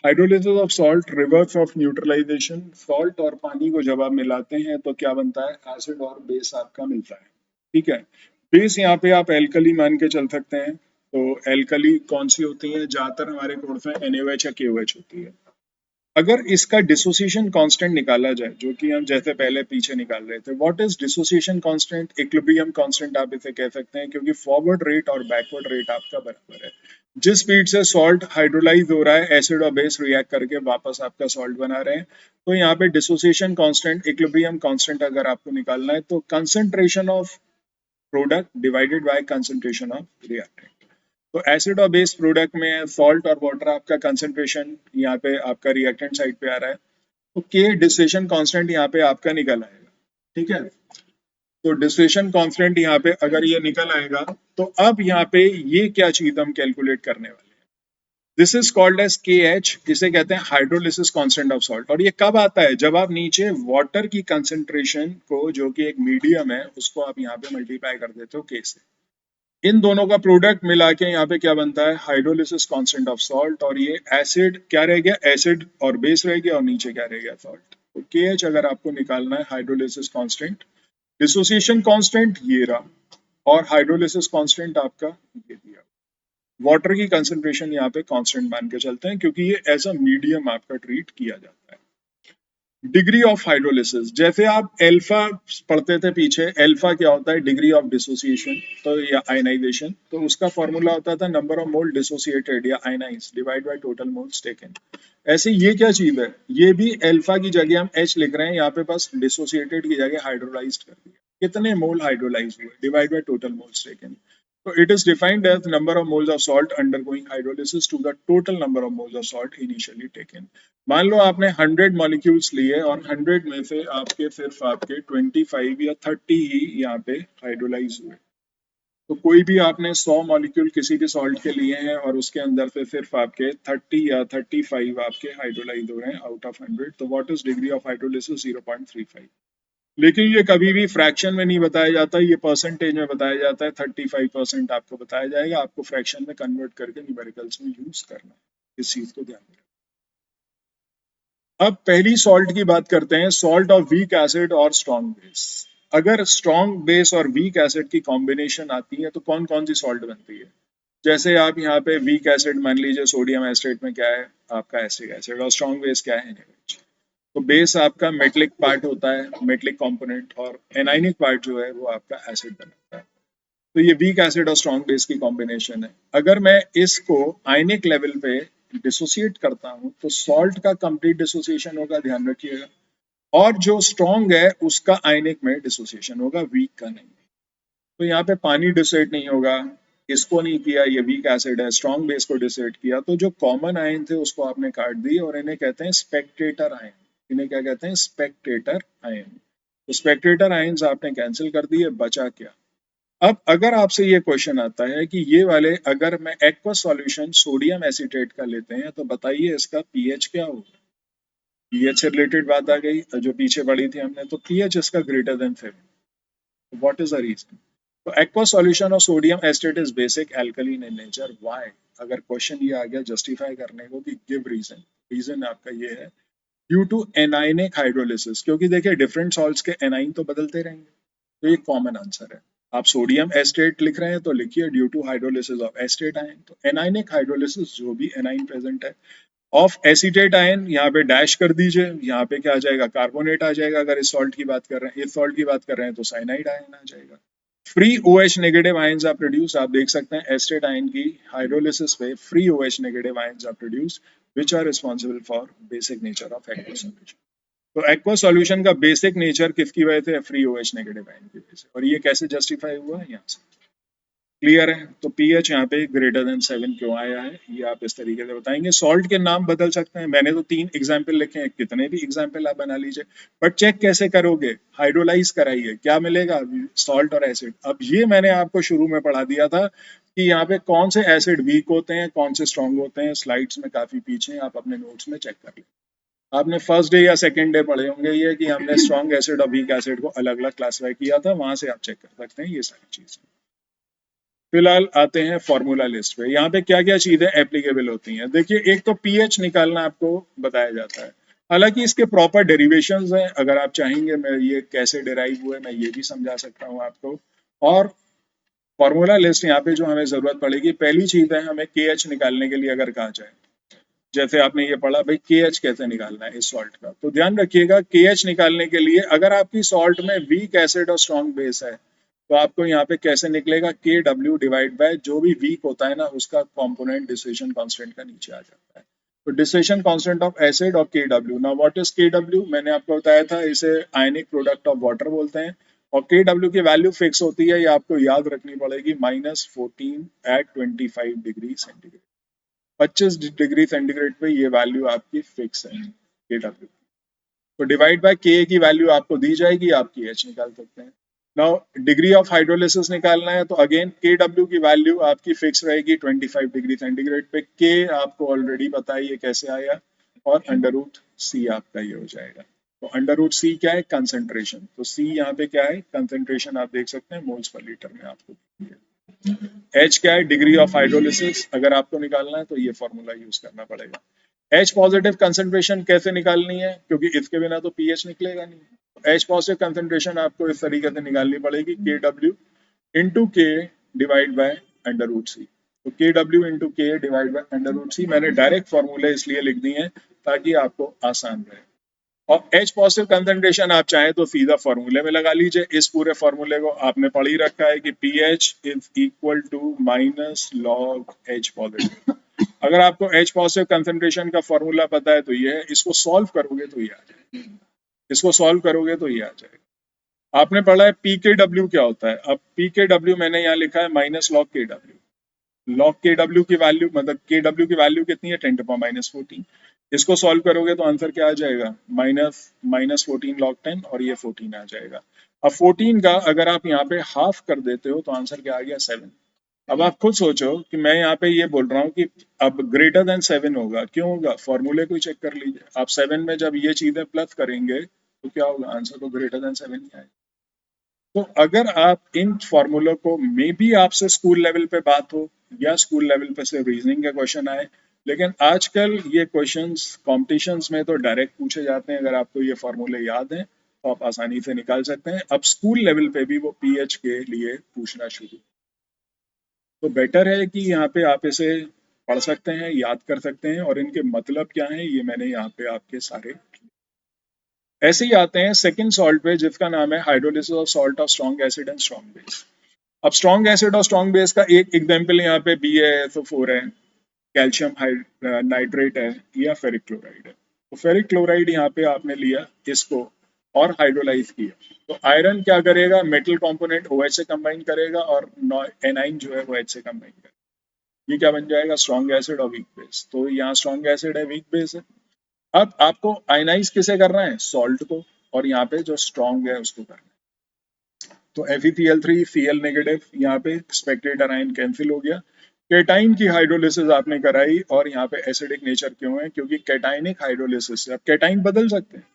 Hydrolysis of salt, reverse of neutralization. Salt और पानी को जब आप मिलाते हैं तो क्या बनता है, एसिड और बेस आपका मिलता है। ठीक है, बेस यहाँ पे आप एल्कली मान के चल सकते हैं। तो एल्कली कौन सी होती है, ज्यादातर हमारे कोर्स में NaOH या KOH होती है। अगर इसका डिसोसिएशन कांस्टेंट निकाला जाए, जो कि हम जैसे पहले पीछे निकाल रहे थे, what is dissociation constant, equilibrium constant आप इसे कह सकते हैं, क्योंकि फॉरवर्ड रेट और बैकवर्ड रेट आपका बराबर है। जिस स्पीड से सॉल्ट हाइड्रोलाइज हो रहा है, एसिड और बेस रिएक्ट करके वापस आपका सॉल्ट बना रहे हैं, तो यहाँ पे डिसोसिएशन कांस्टेंट, इक्विलिब्रियम कांस्टेंट अगर आपको निकालना है तो concentration of product divided by concentration of reactant. तो एसिड और बेस प्रोडक्ट में सॉल्ट और वाटर आपका कंसंट्रेशन यहाँ पे आपका रिएक्टेंट साइड पे आ रहा है, तो के डिस्टिलेशन कांस्टेंट यहाँ पे आपका निकल आएगा। ठीक है, तो डिस्टिलेशन कांस्टेंट यहाँ पे अगर ये निकल आएगा, तो अब यहाँ पे ये क्या चीज हम कैलकुलेट करने वाले हैं, this is called as KH, इसे कहते हैं हाइड्रोलिसिस कांस्टेंट ऑफ सॉल्ट। और ये कब आता है, जब आप नीचे वाटर की कंसंट्रेशन को, जो कि एक मीडियम है, उसको आप यहाँ पे मल्टीप्लाई कर देते हो K से। इन दोनों का प्रोडक्ट मिला के यहाँ पे क्या बनता है, हाइड्रोलिसिस कांस्टेंट ऑफ सॉल्ट। और ये एसिड क्या रह गया, एसिड और बेस रह गया, और नीचे क्या रह गया, सॉल्ट। तो KH अगर आपको निकालना है, हाइड्रोलिसिस कांस्टेंट, डिसोसिएशन कांस्टेंट ये रहा, और हाइड्रोलिसिस कांस्टेंट आपका ये दिया। वाटर की कंसंट्रेशन यहाँ पे कांस्टेंट मान के चलते हैं, क्योंकि ये एज अ मीडियम आपका ट्रीट किया जाता है। डिग्री ऑफ हाइड्रोलिसिस, जैसे आप एल्फा पढ़ते थे पीछे, एल्फा क्या होता है, डिग्री ऑफ डिसोसिएशन, तो या आयनाइजेशन, तो उसका फॉर्मूला होता था नंबर ऑफ मोल डिसोसिएटेड या ionize divide by total moles taken. ऐसे ये क्या चीज है, ये भी एल्फा की जगह हम H लिख रहे हैं, यहाँ पे बस डिसोसिएटेड की जगह हाइड्रोलाइज्ड कर दिया, कितने मोल हाइड्रोलाइज हुए divide by total moles taken. So it is defined as number of moles of salt undergoing hydrolysis to the total number of moles of salt initially taken। मान लो आपने 100 मॉलिक्यूल्स लिए और 100 में से आपके सिर्फ आपके 25 या 30 ही यहाँ पे हाइड्रोलाइज हुए। तो कोई भी आपने 100 मॉलिक्यूल किसी भी सॉल्ट के लिए हैं और उसके अंदर से सिर्फ आपके 30 या 35 आपके हाइड्रोलाइज हो रहे हैं आउट ऑफ 100, तो what is degree of hydrolysis, 0.35। लेकिन ये कभी भी फ्रैक्शन में नहीं बताया जाता, ये परसेंटेज में बताया जाता है। 35% आपको बताया जाएगा, आपको फ्रैक्शन में कन्वर्ट करके न्यूमेरिकल्स में यूज करना है, इस चीज को ध्यान में रखना। अब पहली सॉल्ट की बात करते हैं, सॉल्ट ऑफ वीक एसिड और स्ट्रॉन्ग बेस। अगर स्ट्रॉन्ग बेस और वीक एसिड की कॉम्बिनेशन आती है तो कौन कौन सी सॉल्ट बनती है। जैसे आप यहाँ पे वीक एसिड मान लीजिए, सोडियम एसिड में क्या है आपका एसिड एसिड, और स्ट्रॉन्ग बेस क्या है NaOH। तो बेस आपका मेटलिक पार्ट होता है, मेटलिक कंपोनेंट, और एनाइनिक पार्ट जो है वो आपका एसिड बनाता है। तो ये वीक एसिड और स्ट्रॉन्ग बेस की कॉम्बिनेशन है। अगर मैं इसको आयनिक लेवल पे डिसोसिएट करता हूँ तो सॉल्ट का कंप्लीट डिसोसिएशन होगा, ध्यान रखिएगा, और जो स्ट्रॉन्ग है उसका आयनिक में डिसोसिएशन होगा, वीक का नहीं। तो यहाँ पे पानी डिसोसिएट नहीं होगा, इसको नहीं किया, ये वीक एसिड है, स्ट्रॉन्ग बेस को डिसोसिएट किया, तो जो कॉमन आयन थे उसको आपने काट दिए, और इन्हें कहते हैं स्पेक्टेटर आयन। इन्हें क्या कहते हैं, स्पेक्टेटर आयन। तो स्पेक्टेटर आयंस आपने कैंसिल कर दिए, बचा क्या। अब अगर आपसे ये क्वेश्चन आता है कि ये वाले अगर मैं एक्वस सॉल्यूशन सोडियम एसीटेट का लेते हैं तो बताइए इसका पीएच क्या होगा। पीएच से रिलेटेड बात आ गई जो पीछे पढ़ी थी हमने, तो पीएच इसका greater than 7। What is the reason. तो aqueous solution of sodium acetate is basic alkaline in nature। Why? अगर क्वेश्चन ये आ गया जस्टिफाई करने को कि गिव रीजन, रीजन आपका ये है ड्यू टू एनाइनिक हाइड्रोलिसिस, क्योंकि देखिए डिफरेंट सॉल्ट्स के एनाइन तो बदलते रहेंगे, तो ये कॉमन आंसर है। आप सोडियम एस्टेट लिख रहे हैं तो लिखिए due to hydrolysis of acetate ion, तो एनाइनिक हाइड्रोलिसिस जो भी एनाइन प्रेजेंट है ऑफ एसीटेट आयन, यहाँ पे डैश कर दीजिए, यहाँ पे क्या आ जाएगा, कार्बोनेट आ जाएगा। अगर इस सॉल्ट की बात कर रहे हैं, इस सॉल्ट की बात कर रहे हैं तो साइनाइड आयन आ जाएगा। Free OH negative ions are produce, आप देख सकते हैं एस्टेट आयन की हाइड्रोलिसिस पे free OH negative ions are produce which are responsible for basic nature of aqueous solution. तो एक्वस सॉल्यूशन का बेसिक नेचर किसकी वजह से, फ्री OH नेगेटिव आयन की वजह से। और ये कैसे जस्टिफाई हुआ है यहाँ से, क्लियर है। तो पीएच यहाँ पे ग्रेटर देन 7 क्यों आया है, ये आप इस तरीके से बताएंगे। सॉल्ट के नाम बदल सकते हैं, मैंने तो 3 एग्जाम्पल लिखे हैं, कितने भी एग्जाम्पल आप बना लीजिए, बट चेक कैसे करोगे, हाइड्रोलाइज कराइए, क्या मिलेगा, सॉल्ट और एसिड। अब ये मैंने आपको शुरू में पढ़ा दिया था कि यहाँ पे कौन से एसिड वीक होते हैं, कौन से स्ट्रॉन्ग होते हैं, स्लाइड्स में काफी पीछे हैं, आप अपने नोट्स में चेक कर लें। आपने फर्स्ट डे या सेकंड डे पढ़े होंगे ये कि हमने स्ट्रॉन्ग एसिड और वीक एसिड को अलग अलग क्लासिफाई किया था, वहां से आप चेक कर सकते हैं ये सारी चीजें। फिलहाल आते हैं फॉर्मूला लिस्ट पे। यहाँ पे क्या क्या चीजें एप्लीकेबल होती हैं, देखिए एक तो पीएच निकालना आपको बताया जाता है, हालांकि इसके प्रॉपर डेरिवेशंस हैं, अगर आप चाहेंगे मैं ये कैसे डिराइव हुए मैं ये भी समझा सकता हूँ आपको। और फॉर्मूला लिस्ट यहाँ पे जो हमें जरूरत पड़ेगी, पहली चीज है हमें के एच निकालने के लिए अगर कहा जाए, जैसे आपने ये पढ़ा भाई के एच कैसे निकालना है इस सॉल्ट का, तो ध्यान रखिएगा के एच निकालने के लिए अगर आपकी सॉल्ट में वीक एसिड और स्ट्रॉन्ग बेस है तो आपको यहाँ पे कैसे निकलेगा, के डब्ल्यू डिवाइड बाय जो भी वीक होता है ना उसका कंपोनेंट डिस्टिलेशन कांस्टेंट का नीचे आ जाता है। तो डिस्टिलेशन कांस्टेंट ऑफ एसिड और के डब्ल्यू, नाउ व्हाट इज के डब्ल्यू, मैंने आपको बताया था इसे आयनिक प्रोडक्ट ऑफ वाटर बोलते हैं, और के डब्ल्यू की वैल्यू फिक्स होती है, ये आपको याद रखनी पड़ेगी, -14 at 25 degree centigrade. 25 degree centigrade पे ये वैल्यू आपकी फिक्स है के डब्ल्यू। तो डिवाइड बाय के की वैल्यू आपको दी जाएगी, आपकी एच निकाल सकते हैं। नाउ डिग्री ऑफ हाइड्रोलिसिस निकालना है तो अगेन के डब्ल्यू की वैल्यू आपकी फिक्स रहेगी 25 डिग्री सेंटीग्रेड पे, के आपको ऑलरेडी पता है ये कैसे आया, और अंडर रूट सी आपका ये हो जाएगा। तो अंडर रूट सी क्या है, कंसेंट्रेशन, तो सी यहाँ पे क्या है, कंसेंट्रेशन आप देख सकते हैं मोल्स पर लीटर में आपको दिया है। एच क्या है, डिग्री ऑफ हाइड्रोलिसिस, अगर आपको निकालना है तो ये फॉर्मूला यूज करना पड़ेगा। एच पॉजिटिव कंसेंट्रेशन कैसे निकालनी है, क्योंकि इसके बिना तो पीएच निकलेगा नहीं। एच पॉजिटिव कंसेंट्रेशन आपको इस तरीके से निकालनी पड़ेगी, के डब्ल्यू इंटू के डिवाइड बाय अंडर रूट सी। तो के डब्ल्यू इंटू के डिवाइड बाय अंडर रूट सी मैंने डायरेक्ट फॉर्मूले इसलिए लिख दी है ताकि आपको आसान रहे। और एच पॉजिटिव कंसेंट्रेशन आप चाहें तो सीधा फॉर्मूले में लगा लीजिए, इस पूरे फॉर्मूले को आपने पढ़ ही रखा है कि p H is equal to minus log H positive. अगर आपको एच पॉजिटिव कंसेंट्रेशन का फॉर्मूला पता है तो ये है, इसको सॉल्व करोगे तो ये आ जाएगा, इसको सॉल्व करोगे तो ये आ जाएगा। आपने पढ़ा है पी के डब्ल्यू क्या होता है, अब पी के डब्ल्यू मैंने यहाँ लिखा है माइनस लॉग के डब्ल्यू। लॉग के डब्ल्यू की वैल्यू मतलब के डब्ल्यू की वैल्यू कितनी है, 10⁻⁻14। इसको सॉल्व करोगे तो आंसर क्या आ जाएगा, माइनस माइनस 14 log 10, और ये 14 आ जाएगा। अब 14 का अगर आप यहाँ पे हाफ कर देते हो तो आंसर क्या आ गया, 7। अब आप खुद सोचो कि मैं यहाँ पे ये बोल रहा हूँ कि अब ग्रेटर देन 7 होगा, क्यों होगा, फॉर्मूले को ही चेक कर लीजिए आप, 7 में जब ये चीजें प्लस करेंगे तो क्या होगा, आंसर तो ग्रेटर देन 7 ही आएगा। तो अगर आप इन फॉर्मूलों को, मे बी आपसे स्कूल लेवल पे बात हो या स्कूल लेवल पे से रीजनिंग के क्वेश्चन आए, लेकिन आजकल ये क्वेश्चंस कॉम्पिटिशन्स में तो डायरेक्ट पूछे जाते हैं, अगर आपको ये फॉर्मूले याद हैं तो आप आसानी से निकाल सकते हैं। अब स्कूल लेवल पे भी वो पीएच के लिए पूछना शुरू, तो बेटर है कि यहाँ पे आप इसे पढ़ सकते हैं, याद कर सकते हैं, और इनके मतलब क्या है ये मैंने यहाँ पे आपके सारे। ऐसे ही आते हैं सेकंड सॉल्ट पे जिसका नाम है hydrolysis of salt of strong acid and strong base. अब स्ट्रॉन्ग एसिड और स्ट्रॉन्ग बेस का एक एग्जांपल यहाँ पे BaSO4 है, कैल्शियम नाइट्रेट है, या फेरिक क्लोराइड है। तो फेरिक क्लोराइड यहाँ पे आपने लिया इसको और हाइड्रोलाइज किया, तो आयरन क्या करेगा, मेटल कंपोनेंट OH से कंबाइन करेगा और एनाइन जो है वो H से कंबाइन करेगा, ये क्या बन जाएगा, स्ट्रॉन्ग एसिड और वीक बेस। तो यहाँ स्ट्रॉन्ग एसिड है, वीक बेस है। अब आपको आयनाइज किसे करना है, सॉल्ट को, और यहाँ पे जो स्ट्रॉन्ग है उसको करना है। तो FeCl3 Cl नेगेटिव, यहाँ पे स्पेक्टेटर आयन कैंसिल हो गया। कैटाइन की हाइड्रोलिसिस आपने कराई, और यहाँ पे एसिडिक नेचर क्यों है, क्योंकि कैटाइनिक हाइड्रोलिसिस से आप कैटाइन बदल सकते हैं।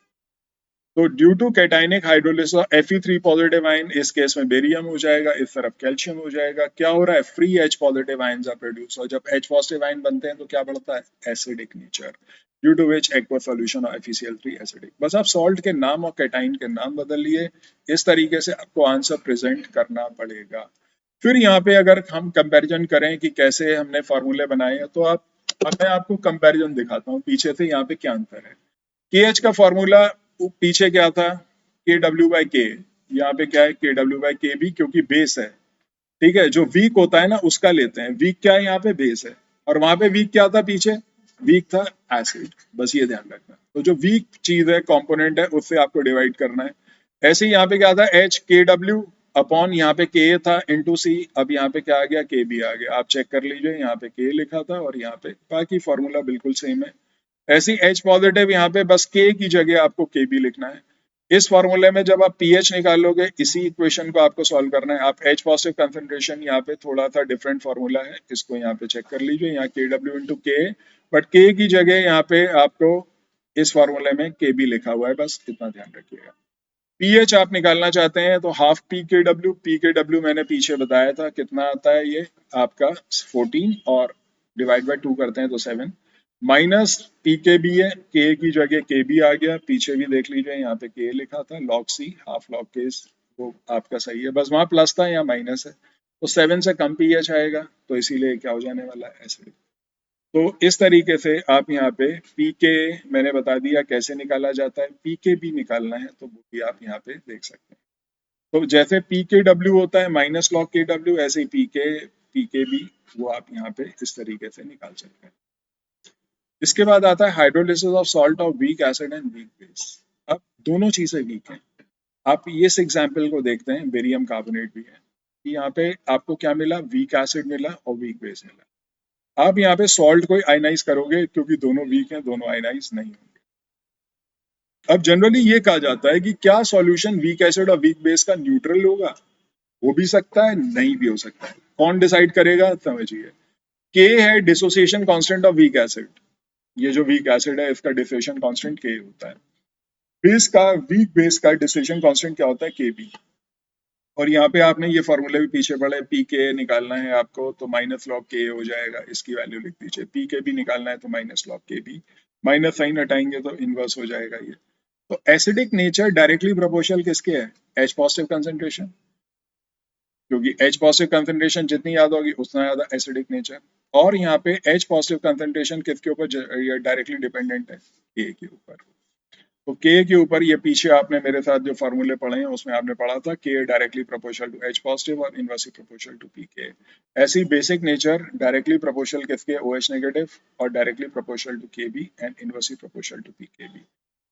तो due to cationic hydrolysis Fe3 positive ion इस केस में बेरियम हो जाएगा, इस तरफ कैल्शियम हो जाएगा, क्या हो रहा है, free H positive ions are produce, और जब H पॉजिटिव आयन बनते हैं तो क्या बढ़ता है, acidic nature, due to which aqueous solution of FeCl3 acidic. बस आप सॉल्ट के नाम और कैटाइन के नाम बदल लिए, इस तरीके से आपको आंसर प्रेजेंट करना पड़ेगा। फिर यहाँ पे अगर हम कंपैरिजन करें कि कैसे हमने फॉर्मूले बनाए हैं, तो मैं आपको कंपैरिजन दिखाता हूँ पीछे से यहाँ पे क्या अंतर है। के एच का फॉर्मूला पीछे क्या था, के डब्ल्यू बाई के, यहाँ पे क्या है, के डब्ल्यू बाई के भी, क्योंकि बेस है, ठीक है, जो वीक होता है ना उसका लेते हैं, वीक क्या है यहाँ पे, बेस है, और वहां पे वीक क्या था पीछे, वीक था एसिड, बस ये ध्यान रखना। तो जो वीक चीज है, कंपोनेंट है, उससे आपको डिवाइड करना है। ऐसे ही यहाँ पे क्या था, एच के डब्ल्यू अपॉन यहाँ पे के था इंटू सी, अब यहाँ पे क्या आ गया, के भी आ गया, आप चेक कर लीजिए, यहाँ पे के लिखा था और यहाँ पे बाकी फॉर्मूला बिल्कुल सेम है। ऐसे ही H पॉजिटिव यहाँ पे बस K की जगह आपको K भी लिखना है। इस फॉर्मूले में जब आप पीएच निकालोगे, इसी इक्वेशन को आपको सॉल्व करना है। आप H पॉजिटिव कंसंट्रेशन यहाँ पे थोड़ा सा डिफरेंट फॉर्मूला है, इसको यहाँ पे चेक कर लीजिए, यहाँ KW इंटू के, बट K की जगह यहाँ पे आपको इस फॉर्मूले में K भी लिखा हुआ है, बस इतना ध्यान रखिएगा। पीएच आप निकालना चाहते हैं तो हाफ पी के डब्ल्यू मैंने पीछे बताया था कितना आता है, ये आपका 14 और डिवाइड बाय 2 करते हैं तो 7 माइनस पी के बी है, के की जगह के बी आ गया, पीछे भी देख लीजिए यहाँ पे के लिखा था, लॉग सी हाफ लॉग के, वो आपका सही है, बस वहां प्लस था यहाँ माइनस है, तो 7 से कम पीएच आएगा तो इसीलिए क्या हो जाने वाला है एसिडिक। तो इस तरीके से आप यहाँ पे पीके मैंने बता दिया कैसे निकाला जाता है, पीके भी निकालना है तो वो भी आप यहाँ पे देख सकते हैं। तो जैसे पीके डब्ल्यू होता है माइनस लॉग के डब्ल्यू, ऐसे ही पीके पीके भी वो आप यहाँ पे इस तरीके से निकाल सकते हैं। इसके बाद आता है hydrolysis of salt of weak acid and weak base. अब दोनों चीजें वीक हैं। आप इस एग्जाम्पल को देखते हैं, बेरियम कार्बोनेट भी है, कि यहाँ पे आपको क्या मिला, वीक एसिड मिला और वीक बेस मिला। आप यहाँ पे सॉल्ट को आयनाइज करोगे क्योंकि दोनों वीक हैं, दोनों आयनाइज नहीं होंगे। अब जनरली ये कहा जाता है कि क्या सॉल्यूशन वीक एसिड और वीक बेस का न्यूट्रल होगा, हो भी सकता है नहीं भी हो सकता है। कौन डिसाइड करेगा, समझिए, के है dissociation constant of weak acid, ये जो वीक एसिड है इसका डिसोसिएशन कांस्टेंट के होता है। बेस का, वीक बेस का डिसोसिएशन कांस्टेंट क्या होता है, के बी। और यहाँ पे आपने ये फॉर्मूले भी पीछे पढ़े, पी के निकालना है आपको तो माइनस लॉग के हो जाएगा, इसकी वैल्यू लिख दीजिए, पी के भी निकालना है तो माइनस लॉग के बी, माइनस साइन हटाएंगे तो इनवर्स हो जाएगा ये। तो एसिडिक नेचर डायरेक्टली प्रोपोर्शनल किसके है, एच पॉजिटिव कंसंट्रेशन, क्योंकि एच पॉजिटिव कंसंट्रेशन जितनी ज्यादा होगी उतना ज्यादा एसिडिक नेचर। और यहाँ पे एच पॉजिटिव कंसंट्रेशन किसके ऊपर डायरेक्टली डिपेंडेंट है, के के ऊपर। तो के के ऊपर ये पीछे आपने मेरे साथ जो फॉर्मूले पढ़े हैं उसमें आपने पढ़ा था के directly proportional to H positive और inversely proportional to p K. ऐसी बेसिक नेचर डायरेक्टली प्रोपोर्शनल किसके, ओ एच नेगेटिव, और directly proportional to K B and inversely proportional to p K B.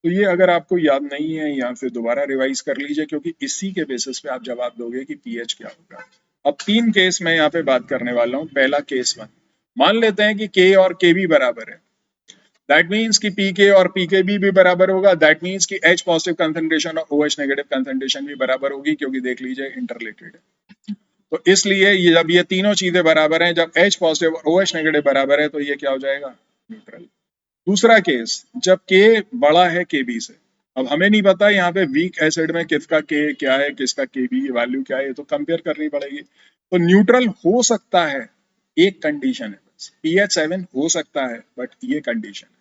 तो ये अगर आपको याद नहीं है यहाँ से दोबारा रिवाइज कर लीजिए, क्योंकि इसी के बेसिस पे आप जवाब दोगे कि पीएच क्या होगा। अब 3 केस मैं यहाँ पे बात करने वाला हूँ। पहला केस 1, मान लेते हैं कि के और के भी बराबर है, दैट मीन्स कि पीके और पीकेबी भी बराबर होगा, दैट मीन्स कि एच पॉजिटिव कंसंट्रेशन और ओएच नेगेटिव कंसंट्रेशन भी बराबर होगी, क्योंकि देख लीजिए इंटररिलेटेड है। तो इसलिए ये जब ये तीनों चीजें बराबर हैं, जब एच पॉजिटिव और ओएच नेगेटिव बराबर है तो ये क्या हो जाएगा, न्यूट्रल। दूसरा केस, जब के बड़ा है के बी से। अब हमें नहीं पता यहाँ पे वीक एसिड में किसका के क्या है, किसका के बी की वैल्यू क्या है, तो कंपेयर करनी पड़ेगी। तो न्यूट्रल हो सकता है, एक कंडीशन है बस, पीएच 7 हो सकता है, बट ये कंडीशन है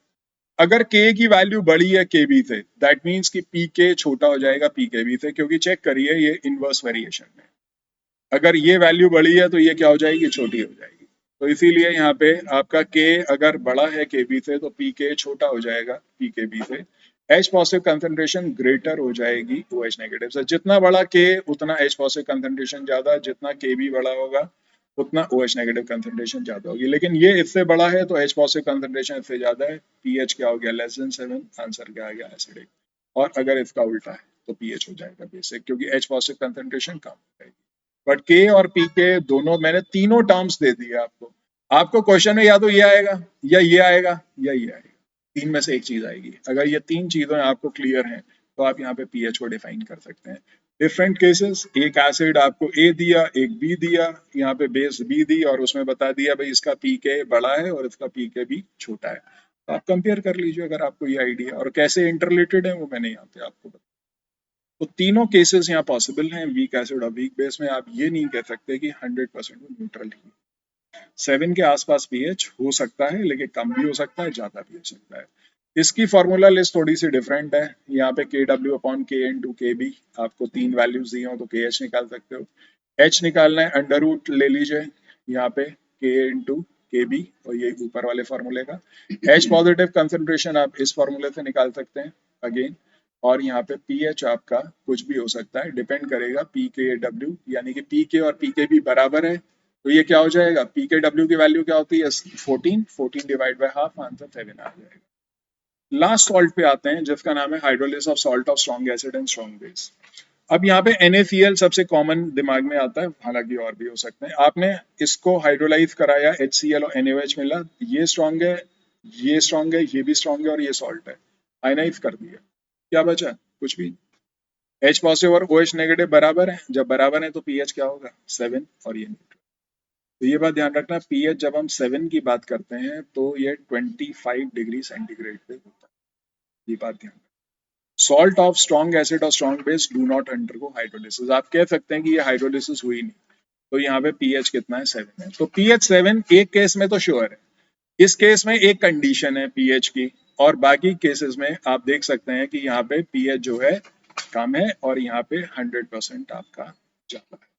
अगर के की वैल्यू बड़ी है के बी से, दैट मीन्स कि पी के छोटा हो जाएगा पी के बी से, क्योंकि चेक करिए ये इनवर्स वेरिएशन में, अगर ये वैल्यू बड़ी है तो ये क्या हो जाएगी, छोटी हो जाएगी। तो इसीलिए यहाँ पे आपका के अगर बड़ा है के बी से तो पी के छोटा हो जाएगा पी के बी से, एच पॉजिटिव कंसंट्रेशन ग्रेटर हो जाएगी ओ एच नेगेटिव से। जितना बड़ा के उतना एच पॉजिटिव कंसंट्रेशन ज्यादा, जितना के बी बड़ा होगा उतना ओ एच नेगेटिव कंसंट्रेशन ज्यादा होगी। लेकिन ये इससे बड़ा है तो एच पॉजिटिव कंसंट्रेशन इससे ज्यादा है, पीएच क्या हो गया, लेस देन 7, आंसर क्या आ गया, एसिडिक। और अगर इसका उल्टा है तो पीएच हो जाएगा बेसिक, क्योंकि एच पॉजिटिव कंसंट्रेशन कम हो जाएगी। बट के और पी के दोनों, मैंने तीनों टर्म्स दे दिए आपको। आपको क्वेश्चन में या तो ये आएगा या ये आएगा या ये आएगा, तीन में से एक चीज आएगी। अगर ये तीन चीजें आपको क्लियर हैं तो आप यहाँ पे पीएच को डिफाइन कर सकते हैं। डिफरेंट केसेस, एक एसिड आपको ए दिया, एक बी दिया, यहाँ पे बेस बी दी और उसमें बता दिया भाई इसका पीके बड़ा है और इसका पीके भी छोटा है, तो आप कंपेयर कर लीजिए अगर आपको ये आइडिया, और कैसे इंटररिलेटेड है वो मैंने यहाँ पे आपको बताया। तो तीनों केसेस यहाँ पॉसिबल हैं, वीक एसिड और वीक बेस में। आप ये नहीं कह सकते कि 100% न्यूट्रल ही। 7 के आसपास पीएच हो सकता है, लेकिन कम भी हो सकता है, ज्यादा भी हो सकता है। इसकी फॉर्मूला लिस्ट थोड़ी सी डिफरेंट है, यहाँ पे के डब्ल्यू अपॉन के इंटू के बी, आपको तीन वैल्यूज दी हो तो के एच निकाल सकते हो। एच निकालना है, अंडर रूट ले लीजिए यहाँ पे के इंटू के बी, और ये ऊपर वाले फॉर्मूले का। एच पॉजिटिव कंसंट्रेशन आप इस फॉर्मूले से निकाल सकते हैं अगेन। और यहाँ पे पीएच आपका कुछ भी हो सकता है, डिपेंड करेगा पी के डब्ल्यू, यानी कि पी के और पी के बी बराबर है तो ये क्या हो जाएगा, पी के डब्ल्यू की वैल्यू क्या होती है, 14, 14 डिवाइड बाय हाफ, आंसर 7 आ जाएगा। लास्ट सॉल्ट पे आते हैं जिसका नाम है hydrolysis of salt of strong acid and strong base. अब यहाँ पे NaCl सबसे कॉमन दिमाग में आता है, हालांकि और भी हो सकते हैं। आपने इसको हाइड्रोलाइज कराया, HCl और NaOH मिला, ये स्ट्रॉन्ग है, ये स्ट्रॉन्ग है, ये भी स्ट्रॉन्ग है और ये सॉल्ट है, आयनाइज कर दिया, क्या बचा, कुछ भी। H पॉजिटिव और OH नेगेटिव बराबर है, जब बराबर है तो pH क्या होगा, 7, और ये न्यूट्रल। तो ये बात ध्यान रखना, pH जब हम 7 की बात करते हैं तो ये 25 डिग्री सेंटीग्रेड पे होता है, ये बात ध्यान रखना। सॉल्ट ऑफ स्ट्रॉन्ग एसिड और strong base do not undergo hydrolysis. आप कह सकते हैं कि ये हाइड्रोलिसिस हुई नहीं, तो यहाँ पे पीएच कितना है 7 है। तो पीएच 7 एक केस में तो श्योर है, इस केस में एक कंडीशन है पीएच की, और बाकी केसेस में आप देख सकते हैं कि यहाँ पे पीएच जो है कम है और यहाँ पे 100% आपका ज्यादा है।